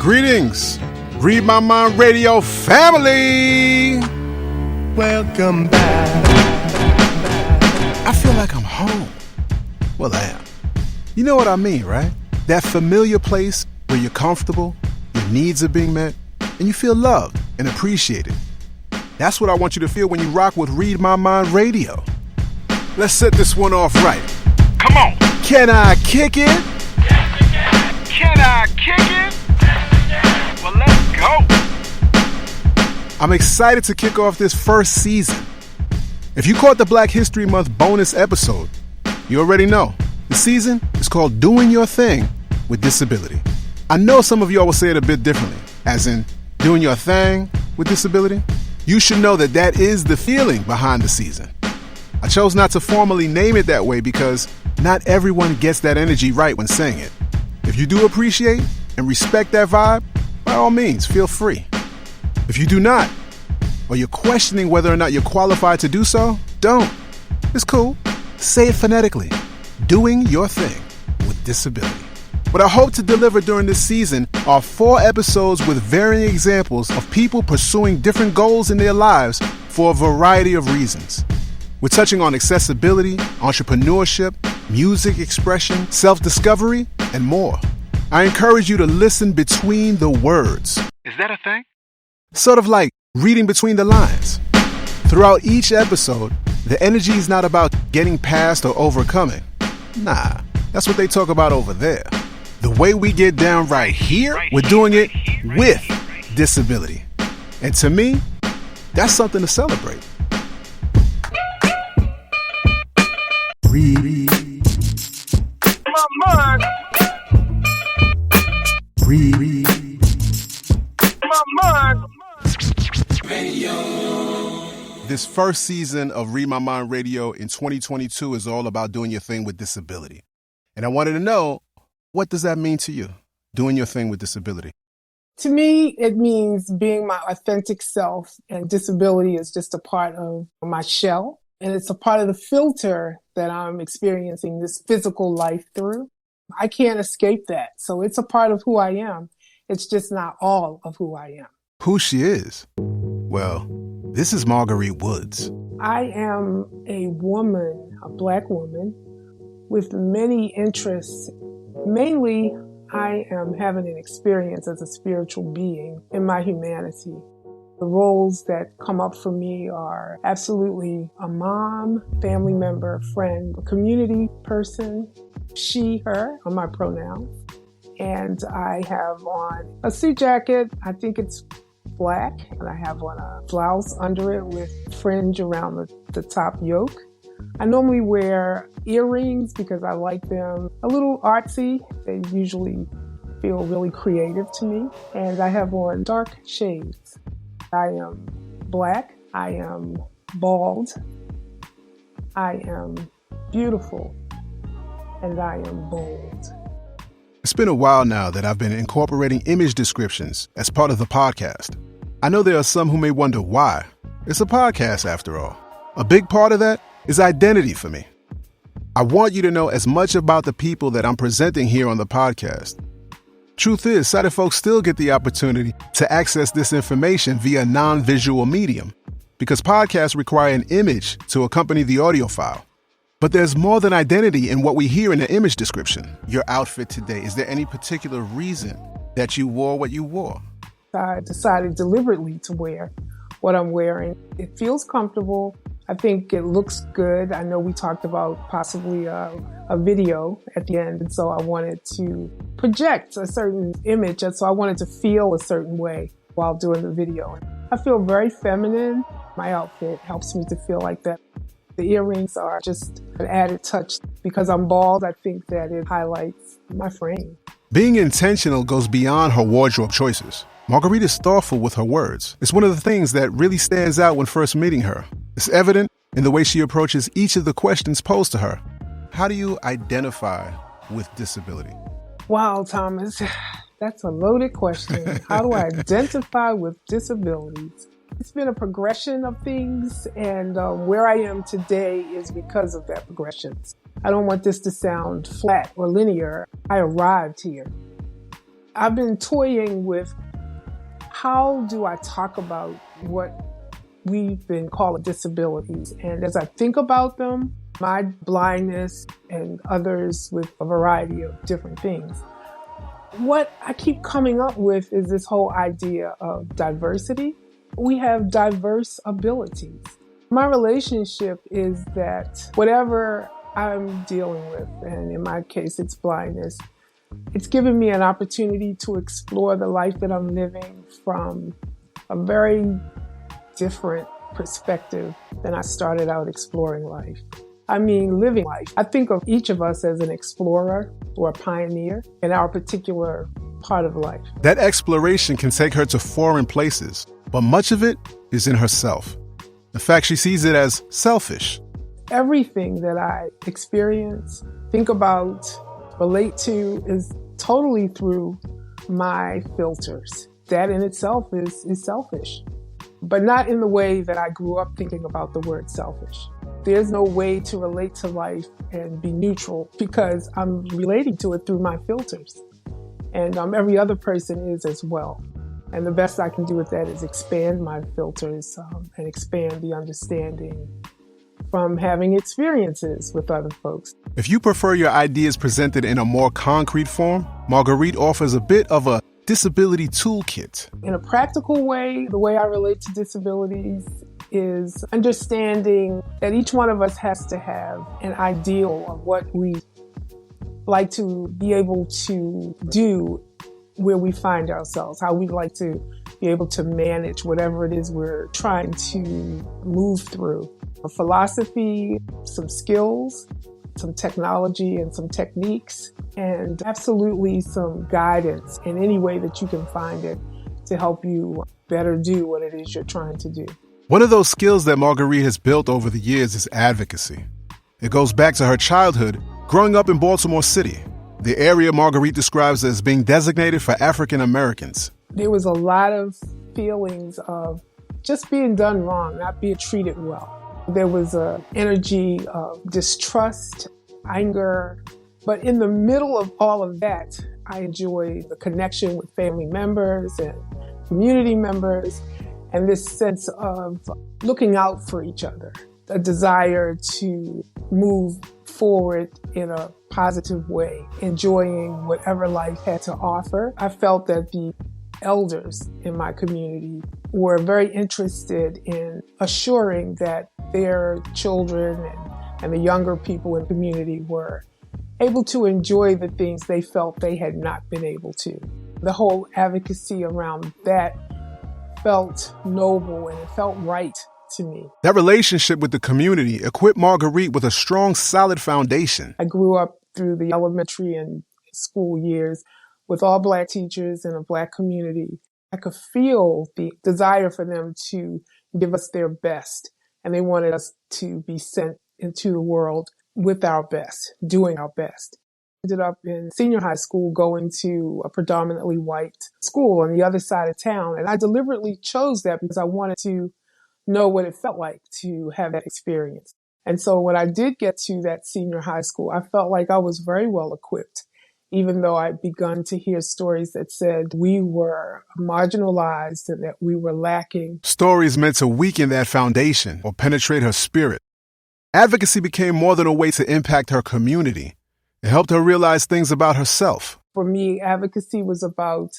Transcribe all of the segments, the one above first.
Greetings, Read My Mind Radio family. Welcome back. I feel like I'm home. Well, I am. You know what I mean, right? That familiar place where you're comfortable, your needs are being met, and you feel loved and appreciated. That's what I want you to feel when you rock with Read My Mind Radio. Let's set this one off right. Come on. Can I kick it? Yes, you can. Can I kick it? Yes, well, let's go. I'm excited to kick off this first season. If you caught the Black History Month bonus episode, you already know. The season is called Doing Your Thing with Disability. I know some of y'all will say it a bit differently, as in doing your thing with disability. You should know that that is the feeling behind the season. I chose not to formally name it that way because not everyone gets that energy right when saying it. If you do appreciate and respect that vibe, by all means, feel free. If you do not, or you're questioning whether or not you're qualified to do so, don't. It's cool. Say it phonetically. Doing your thing with disability. What I hope to deliver during this season are 4 episodes with varying examples of people pursuing different goals in their lives for a variety of reasons. We're touching on accessibility, entrepreneurship, music expression, self-discovery, and more. I encourage you to listen between the words. Is that a thing? Sort of like reading between the lines. Throughout each episode, the energy is not about getting past or overcoming. Nah, that's what they talk about over there. The way we get down right here, we're doing it with disability. And to me, that's something to celebrate. Read My mind. Read My mind. This first season of Read My Mind Radio in 2022 is all about doing your thing with disability. And I wanted to know, what does that mean to you, doing your thing with disability? To me, it means being my authentic self, and disability is just a part of my shell. And it's a part of the filter that I'm experiencing this physical life through. I can't escape that. So it's a part of who I am. It's just not all of who I am. Who she is? Well, this is Marguerite Woods. I am a woman, a Black woman, with many interests. Mainly, I am having an experience as a spiritual being in my humanity. The roles that come up for me are absolutely a mom, family member, friend, a community person, she, her are my pronouns. And I have on a suit jacket, I think it's black, and I have on a blouse under it with fringe around the top yoke. I normally wear earrings because I like them a little artsy. They usually feel really creative to me. And I have on dark shades. I am Black, I am bald, I am beautiful, and I am bold. It's been a while now that I've been incorporating image descriptions as part of the podcast. I know there are some who may wonder why. It's a podcast after all. A big part of that is identity for me. I want you to know as much about the people that I'm presenting here on the podcast. Truth is, sighted folks still get the opportunity to access this information via non-visual medium because podcasts require an image to accompany the audio file. But there's more than identity in what we hear in the image description. Your outfit today, is there any particular reason that you wore what you wore? I decided deliberately to wear what I'm wearing. It feels comfortable. I think it looks good. I know we talked about possibly a video at the end, and so I wanted to project a certain image, and so I wanted to feel a certain way while doing the video. I feel very feminine. My outfit helps me to feel like that. The earrings are just an added touch. Because I'm bald, I think that it highlights my frame. Being intentional goes beyond her wardrobe choices. Marguerite is thoughtful with her words. It's one of the things that really stands out when first meeting her. It's evident in the way she approaches each of the questions posed to her. How do you identify with disability? Wow, Thomas, that's a loaded question. How do I identify with disabilities? It's been a progression of things, and where I am today is because of that progression. I don't want this to sound flat or linear. I arrived here. I've been toying with how do I talk about what we've been calling disabilities. And as I think about them, my blindness and others with a variety of different things, what I keep coming up with is this whole idea of diversity. We have diverse abilities. My relationship is that whatever I'm dealing with, and in my case it's blindness, it's given me an opportunity to explore the life that I'm living from a very different perspective than I started out exploring life. I mean, living life. I think of each of us as an explorer or a pioneer in our particular part of life. That exploration can take her to foreign places, but much of it is in herself. In fact, she sees it as selfish. Everything that I experience, think about, relate to is totally through my filters. That in itself is selfish, but not in the way that I grew up thinking about the word selfish. There's no way to relate to life and be neutral because I'm relating to it through my filters. And every other person is as well. And the best I can do with that is expand my filters and expand the understanding from having experiences with other folks. If you prefer your ideas presented in a more concrete form, Marguerite offers a bit of a disability toolkit. In a practical way, the way I relate to disabilities is understanding that each one of us has to have an ideal of what we like to be able to do where we find ourselves, how we'd like to be able to manage whatever it is we're trying to move through. A philosophy, some skills, some technology and some techniques, and absolutely some guidance in any way that you can find it to help you better do what it is you're trying to do. One of those skills that Marguerite has built over the years is advocacy. It goes back to her childhood, growing up in Baltimore City, the area Marguerite describes as being designated for African Americans. There was a lot of feelings of just being done wrong, not being treated well. There was an energy of distrust, anger, but in the middle of all of that, I enjoyed the connection with family members and community members, and this sense of looking out for each other, a desire to move forward in a positive way, enjoying whatever life had to offer. I felt that the elders in my community were very interested in assuring that their children and the younger people in the community were able to enjoy the things they felt they had not been able to. The whole advocacy around that felt noble and it felt right to me. That relationship with the community equipped Marguerite with a strong, solid foundation. I grew up through the elementary and school years with all Black teachers in a Black community. I could feel the desire for them to give us their best, and they wanted us to be sent into the world with our best, doing our best. I ended up in senior high school going to a predominantly white school on the other side of town, and I deliberately chose that because I wanted to know what it felt like to have that experience. And so when I did get to that senior high school, I felt like I was very well equipped, even though I'd begun to hear stories that said we were marginalized and that we were lacking. Stories meant to weaken that foundation or penetrate her spirit. Advocacy became more than a way to impact her community. It helped her realize things about herself. For me, advocacy was about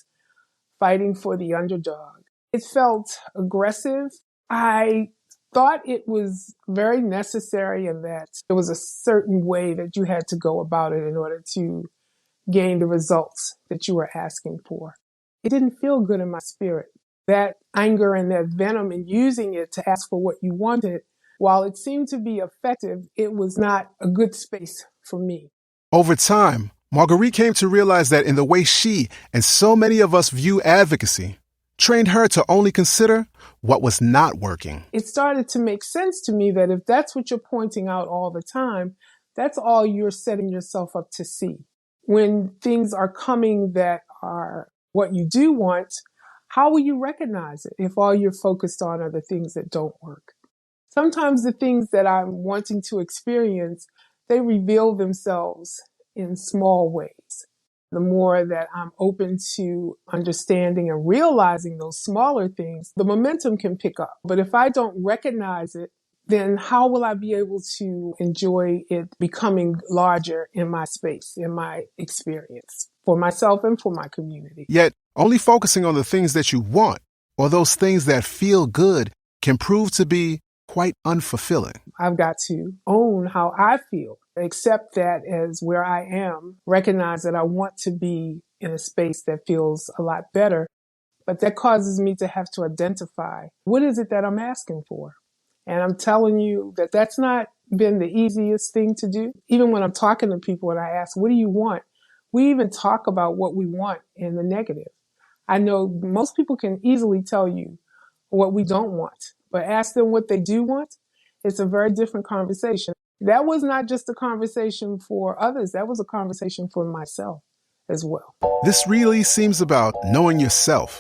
fighting for the underdog. It felt aggressive. I thought it was very necessary in that there was a certain way that you had to go about it in order to gain the results that you were asking for. It didn't feel good in my spirit. That anger and that venom and using it to ask for what you wanted, while it seemed to be effective, it was not a good space for me. Over time, Marguerite came to realize that in the way she and so many of us view advocacy, trained her to only consider what was not working. It started to make sense to me that if that's what you're pointing out all the time, that's all you're setting yourself up to see. When things are coming that are what you do want, how will you recognize it if all you're focused on are the things that don't work? Sometimes the things that I'm wanting to experience, they reveal themselves in small ways. The more that I'm open to understanding and realizing those smaller things, the momentum can pick up. But if I don't recognize it, then how will I be able to enjoy it becoming larger in my space, in my experience, for myself and for my community? Yet, only focusing on the things that you want or those things that feel good can prove to be quite unfulfilling. I've got to own how I feel, accept that as where I am, recognize that I want to be in a space that feels a lot better, but that causes me to have to identify what is it that I'm asking for. And I'm telling you that that's not been the easiest thing to do. Even when I'm talking to people and I ask, what do you want? We even talk about what we want in the negative. I know most people can easily tell you what we don't want, but ask them what they do want. It's a very different conversation. That was not just a conversation for others. That was a conversation for myself as well. This really seems about knowing yourself,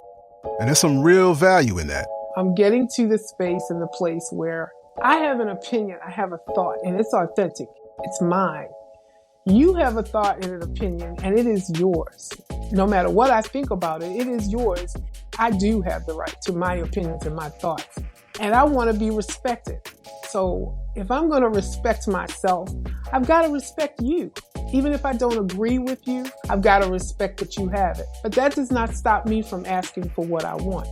and there's some real value in that. I'm getting to the space and the place where I have an opinion, I have a thought, and it's authentic. It's mine. You have a thought and an opinion, and it is yours. No matter what I think about it, it is yours. I do have the right to my opinions and my thoughts, and I want to be respected. So if I'm going to respect myself, I've got to respect you. Even if I don't agree with you, I've got to respect that you have it. But that does not stop me from asking for what I want.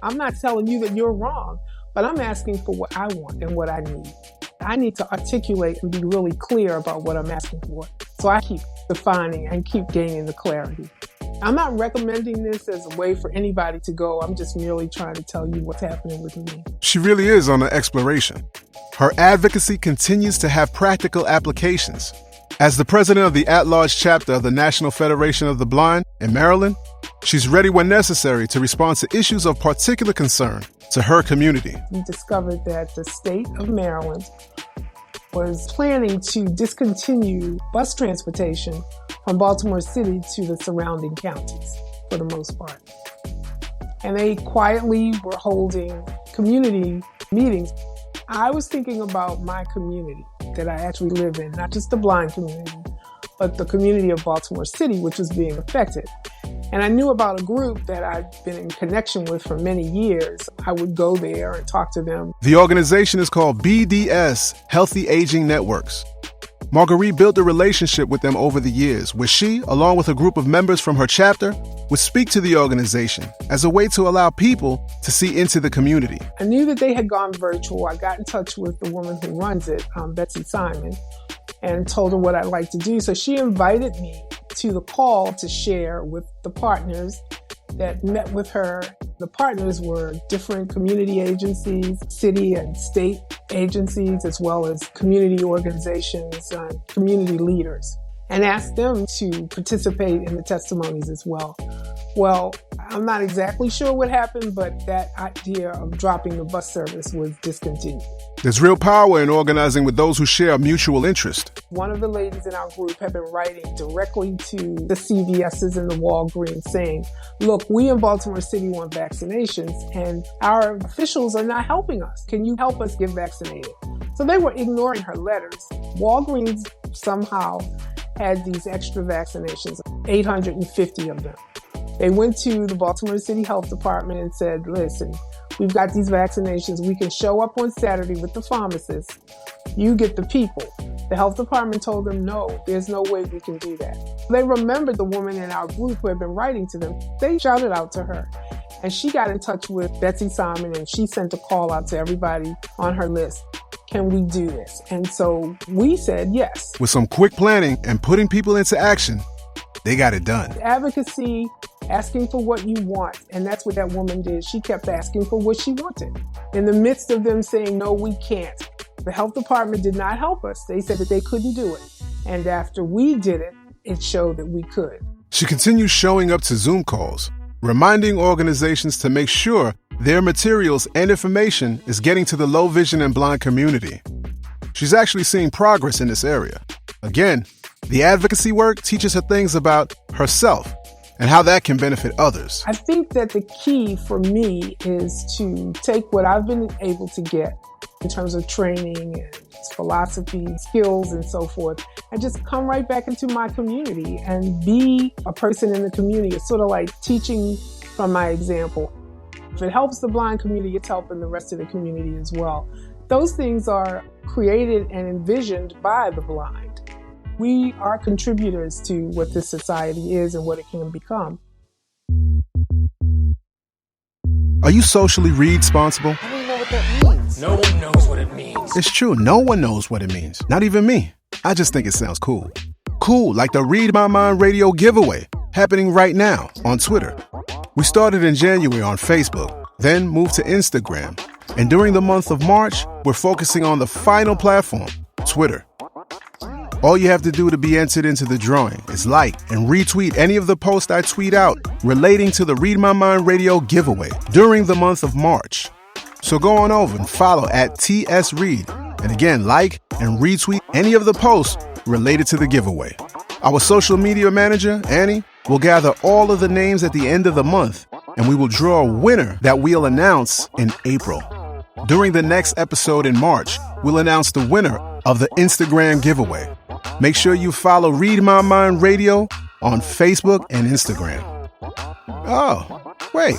I'm not telling you that you're wrong, but I'm asking for what I want and what I need. I need to articulate and be really clear about what I'm asking for. So I keep defining and keep gaining the clarity. I'm not recommending this as a way for anybody to go. I'm just merely trying to tell you what's happening with me. She really is on an exploration. Her advocacy continues to have practical applications. As the president of the at-large chapter of the National Federation of the Blind in Maryland, she's ready when necessary to respond to issues of particular concern to her community. We discovered that the state of Maryland was planning to discontinue bus transportation from Baltimore City to the surrounding counties for the most part. And they quietly were holding community meetings. I was thinking about my community that I actually live in, not just the blind community, but the community of Baltimore City, which was being affected. And I knew about a group that I'd been in connection with for many years. I would go there and talk to them. The organization is called BDS, Healthy Aging Networks. Marguerite built a relationship with them over the years, where she, along with a group of members from her chapter, would speak to the organization as a way to allow people to see into the community. I knew that they had gone virtual. I got in touch with the woman who runs it, Betsy Simon, and told her what I'd like to do. So she invited me to the call to share with the partners that met with her. The partners were different community agencies, city and state agencies, as well as community organizations and community leaders, and asked them to participate in the testimonies as well. Well, I'm not exactly sure what happened, but that idea of dropping the bus service was discontinued. There's real power in organizing with those who share a mutual interest. One of the ladies in our group had been writing directly to the CVS's and the Walgreens saying, look, we in Baltimore City want vaccinations and our officials are not helping us. Can you help us get vaccinated? So they were ignoring her letters. Walgreens somehow had these extra vaccinations, 850 of them. They went to the Baltimore City Health Department and said, listen, we've got these vaccinations. We can show up on Saturday with the pharmacist. You get the people. The health department told them, no, there's no way we can do that. They remembered the woman in our group who had been writing to them. They shouted out to her. And she got in touch with Betsy Simon and she sent a call out to everybody on her list. Can we do this? And so we said yes. With some quick planning and putting people into action, they got it done. Advocacy, asking for what you want. And that's what that woman did. She kept asking for what she wanted. In the midst of them saying, no, we can't. The health department did not help us. They said that they couldn't do it. And after we did it, it showed that we could. She continues showing up to Zoom calls, reminding organizations to make sure their materials and information is getting to the low vision and blind community. She's actually seeing progress in this area. Again, the advocacy work teaches her things about herself and how that can benefit others. I think that the key for me is to take what I've been able to get in terms of training and beliefs, philosophies, skills, and so forth, and just come right back into my community and be a person in the community. It's sort of like teaching from my example. If it helps the blind community, it's helping the rest of the community as well. Those things are created and envisioned by the blind. We are contributors to what this society is and what it can become. Are you socially responsible? I don't even know what that means. No one knows what it means. It's true. No one knows what it means. Not even me. I just think it sounds cool. Cool, like the Read My Mind radio giveaway happening right now on Twitter. We started in January on Facebook, then moved to Instagram. And during the month of March, we're focusing on the final platform, Twitter. All you have to do to be entered into the drawing is like and retweet any of the posts I tweet out relating to the Read My Mind radio giveaway during the month of March. So go on over and follow at TSRead. And again, like and retweet any of the posts related to the giveaway. Our social media manager, Annie, will gather all of the names at the end of the month, and we will draw a winner that we'll announce in April. During the next episode in March, we'll announce the winner of the Instagram giveaway. Make sure you follow Read My Mind Radio on Facebook and Instagram. Oh, wait.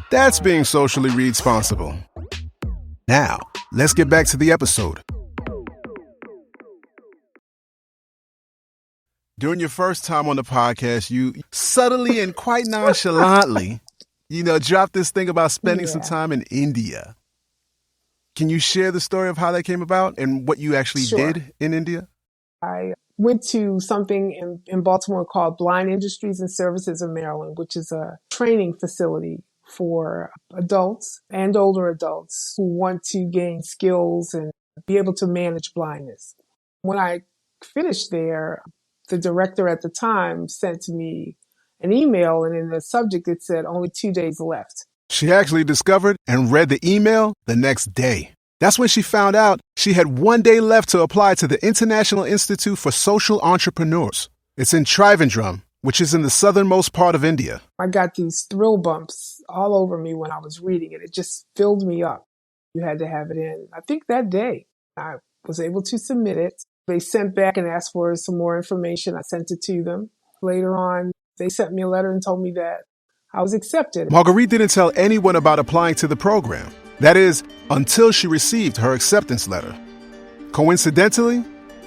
That's being socially responsible. Now, let's get back to the episode. During your first time on the podcast, you subtly and quite nonchalantly, dropped this thing about spending some time in India. Can you share the story of how that came about and what you actually did in India? I went to something in Baltimore called Blind Industries and Services of Maryland, which is a training facility for adults and older adults who want to gain skills and be able to manage blindness. When I finished there, the director at the time sent to me an email, and in the subject it said only 2 days left. She actually discovered and read the email the next day. That's when she found out she had 1 day left to apply to the International Institute for Social Entrepreneurs. It's in Trivandrum, which is in the southernmost part of India. I got these thrill bumps all over me when I was reading it. It just filled me up. You had to have it in. I think that day I was able to submit it. They sent back and asked for some more information. I sent it to them. Later on, they sent me a letter and told me that I was accepted. Marguerite didn't tell anyone about applying to the program. That is, until she received her acceptance letter. Coincidentally,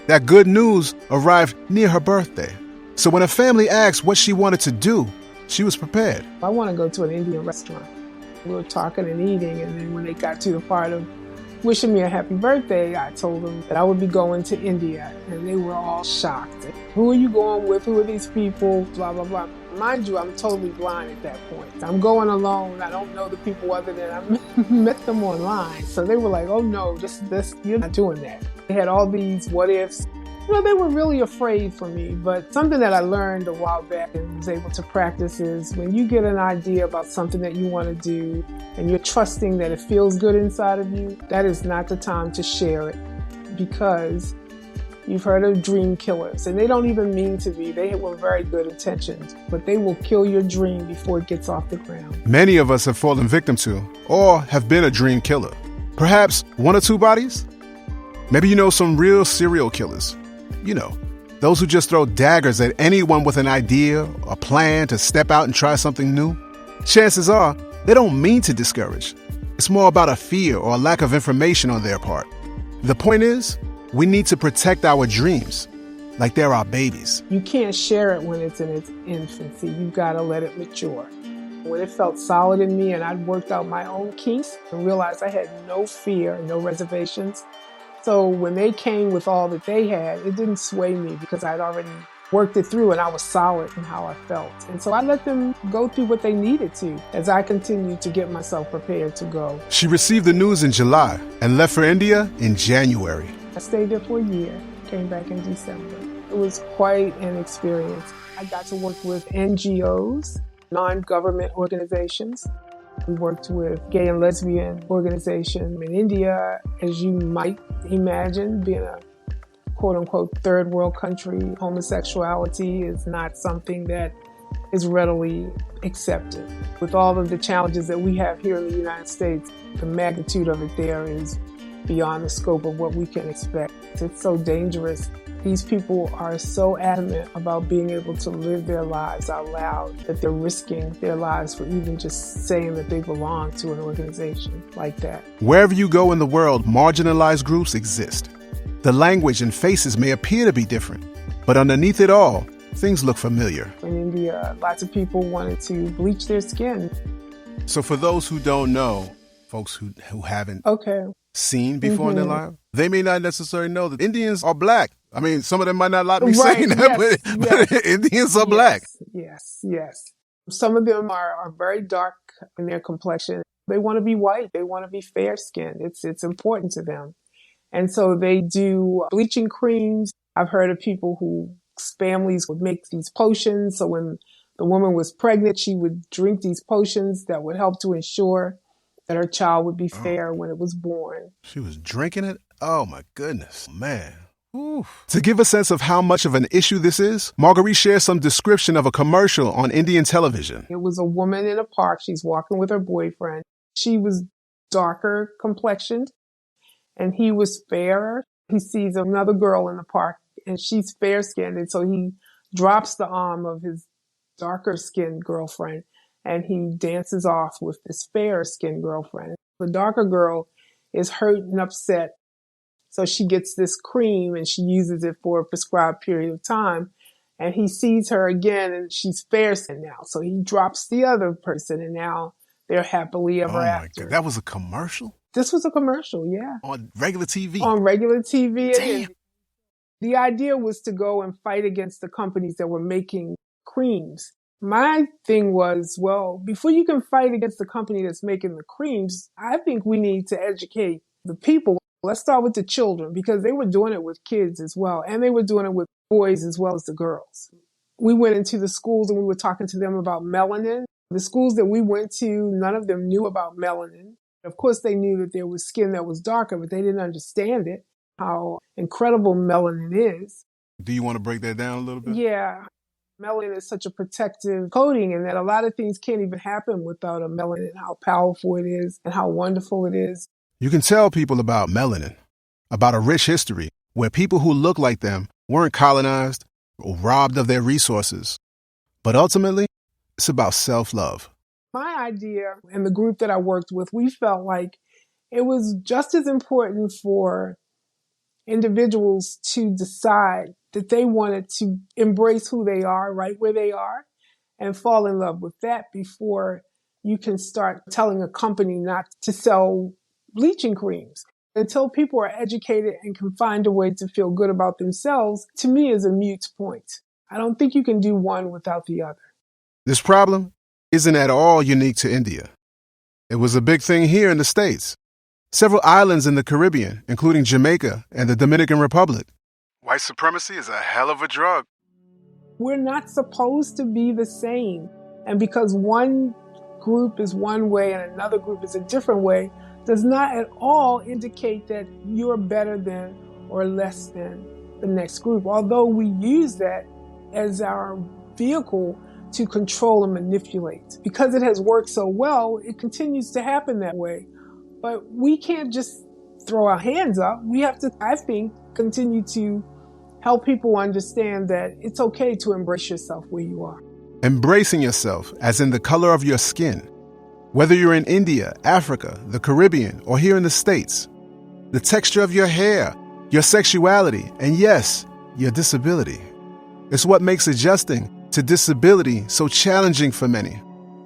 that good news arrived near her birthday. So when her family asked what she wanted to do, she was prepared. I want to go to an Indian restaurant. We were talking and eating, and then when they got to the part of wishing me a happy birthday, I told them that I would be going to India, and they were all shocked. Who are you going with? Who are these people? Blah, blah, blah. Mind you, I'm totally blind at that point. I'm going alone. I don't know the people other than I met them online. So they were like, oh no, this, you're not doing that. They had all these what ifs. They were really afraid for me, but something that I learned a while back and was able to practice is when you get an idea about something that you want to do and you're trusting that it feels good inside of you, that is not the time to share it, because you've heard of dream killers, and they don't even mean to be. They were very good intentions, but they will kill your dream before it gets off the ground. Many of us have fallen victim to or have been a dream killer. Perhaps one or two bodies? Maybe you know some real serial killers. Those who just throw daggers at anyone with an idea or plan to step out and try something new. Chances are, they don't mean to discourage. It's more about a fear or a lack of information on their part. The point is, we need to protect our dreams like they're our babies. You can't share it when it's in its infancy. You've got to let it mature. When it felt solid in me and I'd worked out my own kinks and realized I had no fear, no reservations. So when they came with all that they had, it didn't sway me because I'd already worked it through and I was solid in how I felt. And so I let them go through what they needed to as I continued to get myself prepared to go. She received the news in July and left for India in January. I stayed there for a year, came back in December. It was quite an experience. I got to work with NGOs, non-government organizations. We worked with gay and lesbian organizations in India. As you might imagine, being a quote-unquote third world country, homosexuality is not something that is readily accepted. With all of the challenges that we have here in the United States, the magnitude of it there is beyond the scope of what we can expect. It's so dangerous. These people are so adamant about being able to live their lives out loud that they're risking their lives for even just saying that they belong to an organization like that. Wherever you go in the world, marginalized groups exist. The language and faces may appear to be different, but underneath it all, things look familiar. In India, lots of people wanted to bleach their skin. So for those who don't know, folks who haven't Okay. seen before in their life, they may not necessarily know that Indians are black. I mean, some of them might not like me saying that, but Indians are black. Yes. Some of them are very dark in their complexion. They want to be white. They want to be fair-skinned. It's important to them. And so they do bleaching creams. I've heard of people whose families would make these potions. So when the woman was pregnant, she would drink these potions that would help to ensure that her child would be fair when it was born. She was drinking it? Oh, my goodness, man. Oof. To give a sense of how much of an issue this is, Marguerite shares some description of a commercial on Indian television. It was a woman in a park. She's walking with her boyfriend. She was darker complexioned and he was fairer. He sees another girl in the park and she's fair-skinned. And so he drops the arm of his darker-skinned girlfriend and he dances off with this fair-skinned girlfriend. The darker girl is hurt and upset. So she gets this cream and she uses it for a prescribed period of time. And he sees her again and she's fair-skinned now. So he drops the other person and now they're happily ever after. God. That was a commercial? This was a commercial, yeah. On regular TV? On regular TV. Damn. The idea was to go and fight against the companies that were making creams. My thing was, well, before you can fight against the company that's making the creams, I think we need to educate the people. Let's start with the children because they were doing it with kids as well. And they were doing it with boys as well as the girls. We went into the schools and we were talking to them about melanin. The schools that we went to, none of them knew about melanin. Of course, they knew that there was skin that was darker, but they didn't understand it, how incredible melanin is. Do you want to break that down a little bit? Yeah. Melanin is such a protective coating and that a lot of things can't even happen without a melanin, how powerful it is and how wonderful it is. You can tell people about melanin, about a rich history where people who look like them weren't colonized or robbed of their resources. But ultimately, it's about self-love. My idea and the group that I worked with, we felt like it was just as important for individuals to decide that they wanted to embrace who they are, right where they are, and fall in love with that before you can start telling a company not to sell bleaching creams. Until people are educated and can find a way to feel good about themselves, to me is a moot point. I don't think you can do one without the other. This problem isn't at all unique to India. It was a big thing here in the States. Several islands in the Caribbean, including Jamaica and the Dominican Republic. White supremacy is a hell of a drug. We're not supposed to be the same. And because one group is one way and another group is a different way, does not at all indicate that you're better than or less than the next group. Although we use that as our vehicle to control and manipulate. Because it has worked so well, it continues to happen that way. But we can't just throw our hands up. We have to, I think, continue to help people understand that it's okay to embrace yourself where you are. Embracing yourself, as in the color of your skin. Whether you're in India, Africa, the Caribbean, or here in the States. The texture of your hair, your sexuality, and yes, your disability. It's what makes adjusting to disability so challenging for many.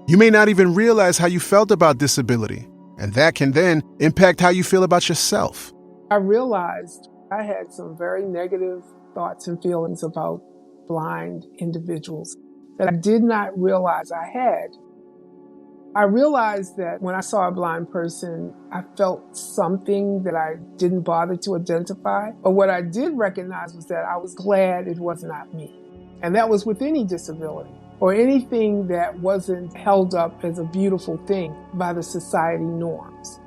You may not even realize how you felt about disability, and that can then impact how you feel about yourself. I realized I had some very negative thoughts and feelings about blind individuals that I did not realize I had. I realized that when I saw a blind person, I felt something that I didn't bother to identify. But what I did recognize was that I was glad it was not me. And that was with any disability or anything that wasn't held up as a beautiful thing by the society norms.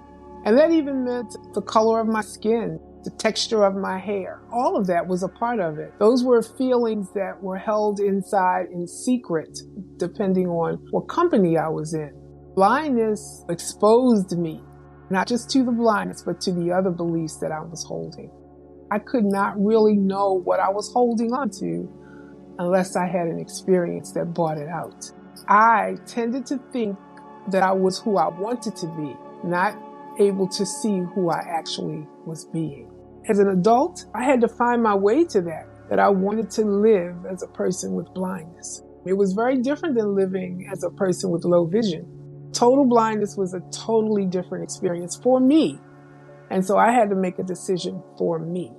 And that even meant the color of my skin, the texture of my hair. All of that was a part of it. Those were feelings that were held inside in secret, depending on what company I was in. Blindness exposed me not just to the blindness, but to the other beliefs that I was holding. I could not really know what I was holding on to unless I had an experience that brought it out. I tended to think that I was who I wanted to be, not able to see who I actually was being. As an adult, I had to find my way to that I wanted to live as a person with blindness. It was very different than living as a person with low vision. Total blindness was a totally different experience for me. And so I had to make a decision for me.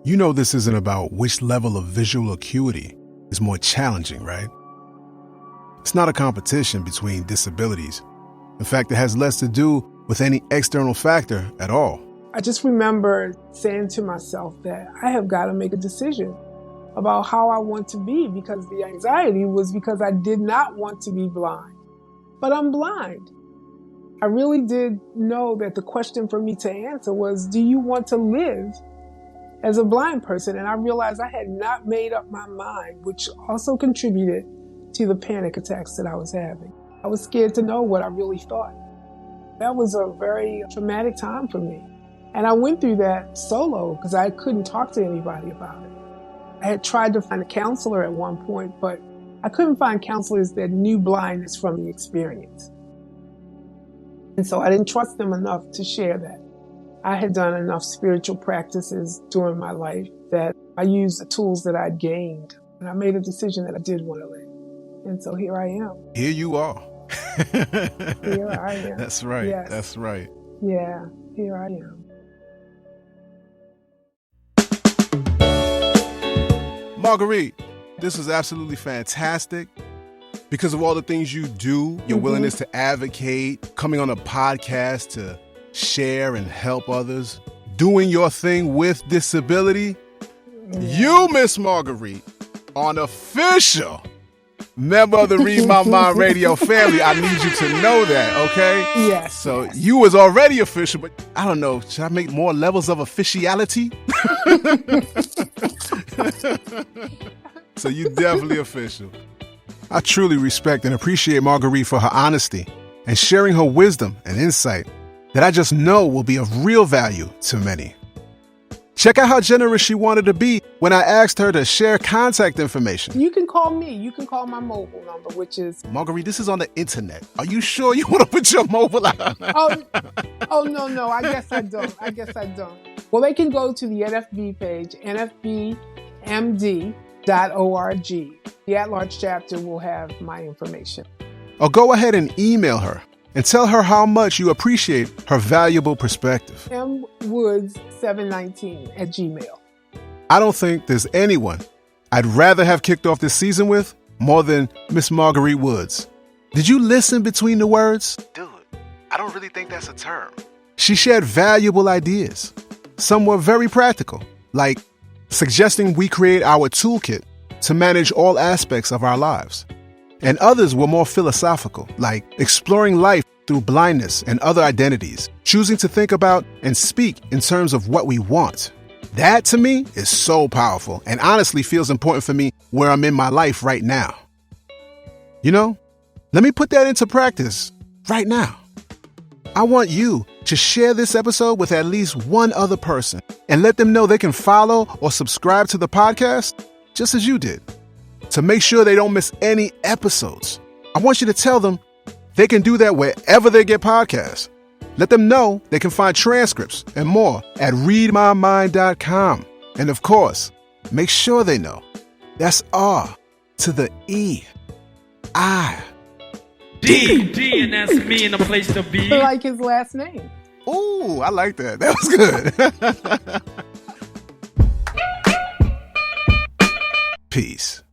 You know this isn't about which level of visual acuity is more challenging, right? It's not a competition between disabilities. In fact, it has less to do with any external factor at all. I just remember saying to myself that I have got to make a decision about how I want to be, because the anxiety was because I did not want to be blind. But I'm blind. I really did know that the question for me to answer was, do you want to live as a blind person? And I realized I had not made up my mind, which also contributed to the panic attacks that I was having. I was scared to know what I really thought. That was a very traumatic time for me. And I went through that solo because I couldn't talk to anybody about it. I had tried to find a counselor at one point, but I couldn't find counselors that knew blindness from the experience. And so I didn't trust them enough to share that. I had done enough spiritual practices during my life that I used the tools that I'd gained. And I made a decision that I did want to live. And so here I am. Here you are. Here I am. That's right. Yes. That's right. Yeah, here I am. Marguerite, this is absolutely fantastic. Because of all the things you do, your willingness to advocate, coming on a podcast to share and help others, doing your thing with disability, you, Miss Marguerite, are an official member of the Read My Mind radio family. I need you to know that, okay? Yes. So you was already official, but I don't know, should I make more levels of officiality? So you definitely official. I truly respect and appreciate Marguerite for her honesty and sharing her wisdom and insight that I just know will be of real value to many. Check out how generous she wanted to be when I asked her to share contact information. You can call me. You can call my mobile number, which is... Marguerite, this is on the internet. Are you sure you want to put your mobile out? No. I guess I don't. Well, they can go to the NFB page, nfbmd.org. The at-large chapter will have my information. Or go ahead and email her and tell her how much you appreciate her valuable perspective. mwoods719@gmail. I don't think there's anyone I'd rather have kicked off this season with more than Miss Marguerite Woods. Did you listen between the words? Dude, I don't really think that's a term. She shared valuable ideas. Some were very practical, like suggesting we create our toolkit to manage all aspects of our lives. And others were more philosophical, like exploring life through blindness and other identities, choosing to think about and speak in terms of what we want. That, to me, is so powerful and honestly feels important for me where I'm in my life right now. You know, let me put that into practice right now. I want you to share this episode with at least one other person and let them know they can follow or subscribe to the podcast just as you did, to make sure they don't miss any episodes. I want you to tell them they can do that wherever they get podcasts. Let them know they can find transcripts and more at readmymind.com. And of course, make sure they know that's R to the E. I. D, and that's me in a place to be. I like his last name. Ooh, I like that. That was good. Peace.